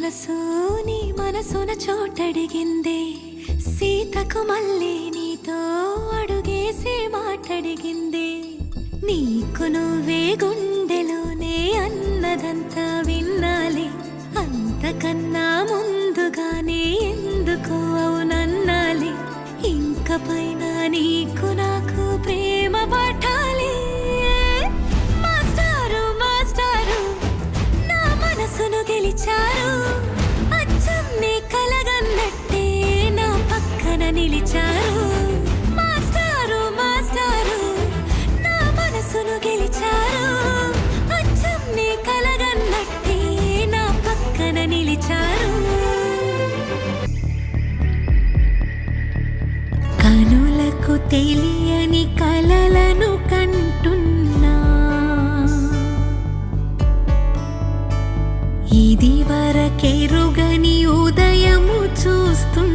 మనసు నీ మనసున చోటడిగిందే, సీతకు మళ్ళీ నీతో అడుగేసి మాటడిగిందే. నీకు నువ్వే గుండెలోనే అన్నదంతా విన్నాలి, అంతకన్నా ముందుగానే ఎందుకు అవునన్నాలి. ఇంక పైన నీకు నాకు ప్రేమ పట్టాలి. మాస్టారు మాస్టారు నా మనసును గెలిచారు, అచ్చం నీ కలగన్నట్టే నా పక్కన నిలిచారు. మాస్టారు మాస్టారు నా మనసును గెలిచారు, అచ్చం నీ కలగన్నట్టే నా పక్కన నిలిచారు. కనులకు తెలియని కలలను కంటున్నా, ఇది వరకెరుగని ఉదయము చూస్తున్నా.